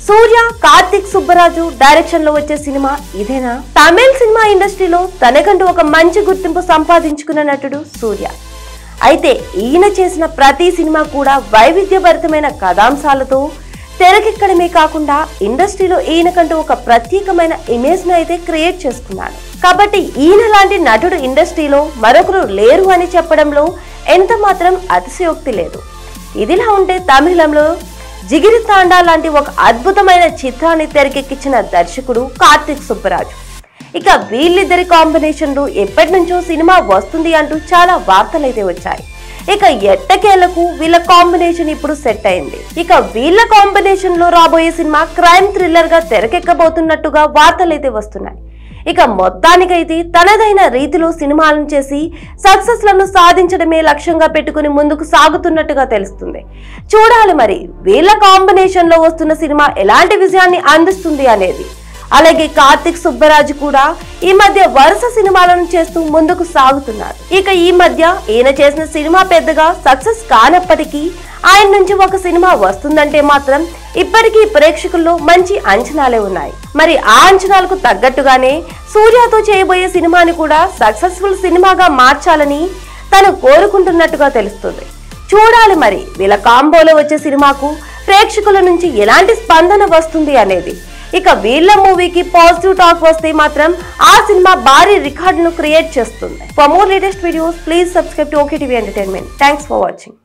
సూర్య, Karthik Subbaraju direction లో వచ్చే cinema ఇదేనా? తమిళ సినిమా ఇండస్ట్రీలో తనకంటూ ఒక మంచి గుర్తింపు సంపాదించుకున్న నటుడు సూర్య. అయితే ఈయన చేసిన ప్రతి సినిమా కూడా వైవిధ్యభరితమైన కథాంశాలతో తెరకెక్కడమే కాకుండా ఇండస్ట్రీలో ఈయనకంటూ ఒక ప్రత్యేకమైన ఇమేజ్ ను అయితే క్రియేట్ చేసుకున్నాడు. కాబట్టి ఈయన లాంటి నటుడు ఇండస్ట్రీలో మరొకరు లేరు అని చెప్పడంలో ఎంత మాత్రం అతిశయోక్తి లేదు. ఇదిలా ఉంటే తమిళంలో జిగిరి తాండా లాంటి ఒక అద్భుతమైన చిత్రాన్ని తెరకెక్కించిన దర్శకుడు కార్తిక్ సుబ్బరాజు. ఇక వీళ్ళిద్దరి కాంబినేషన్ లో ఎప్పటి నుంచో సినిమా వస్తుంది అంటూ చాలా వార్తలైతే వచ్చాయి. ఇక ఎట్టకేలకు వీళ్ళ కాంబినేషన్ ఇప్పుడు సెట్ అయింది. ఇక వీళ్ళ కాంబినేషన్ లో రాబోయే సినిమా క్రైమ్ థ్రిల్లర్ గా తెరకెక్కబోతున్నట్టుగా వార్తలైతే వస్తున్నాయి. ఇక మొత్తానికైతే తనదైన రీతిలో సినిమాలను చేసి సక్సెస్ లను సాధించడమే లక్ష్యంగా పెట్టుకుని ముందుకు సాగుతున్నట్టుగా తెలుస్తుంది. చూడాలి మరి వీళ్ళ కాంబినేషన్ లో వస్తున్న సినిమా ఎలాంటి విజయాన్ని అందిస్తుంది అనేది. అలాగే కార్తిక్ సుబ్బరాజు కూడా ఈ మధ్య వరుస సినిమాలను చేస్తూ ముందుకు సాగుతున్నారు. ఇక ఈ మధ్య ఈయన చేసిన సినిమా పెద్దగా సక్సెస్ కానప్పటికీ ఆయన నుంచి ఒక సినిమా వస్తుందంటే మాత్రం ఇప్పటికీ ప్రేక్షకుల్లో మంచి అంచనాలే ఉన్నాయి. మరి ఆ అంచనాలకు తగ్గట్టుగానే సూర్యతో చేయబోయే సినిమాని కూడా సక్సెస్ఫుల్ సినిమాగా మార్చాలని తను కోరుకుంటున్నట్టుగా తెలుస్తుంది. చూడాలి మరి వీళ్ళ కాంబోలో వచ్చే సినిమాకు ప్రేక్షకుల నుంచి ఎలాంటి స్పందన వస్తుంది అనేది. ఇక వీళ్ళ మూవీకి పాజిటివ్ టాక్ వస్తే మాత్రం ఆ సినిమా భారీ రికార్డును క్రియేట్ చేస్తుంది. For more latest videos please subscribe to OKTV Entertainment. Thanks for watching.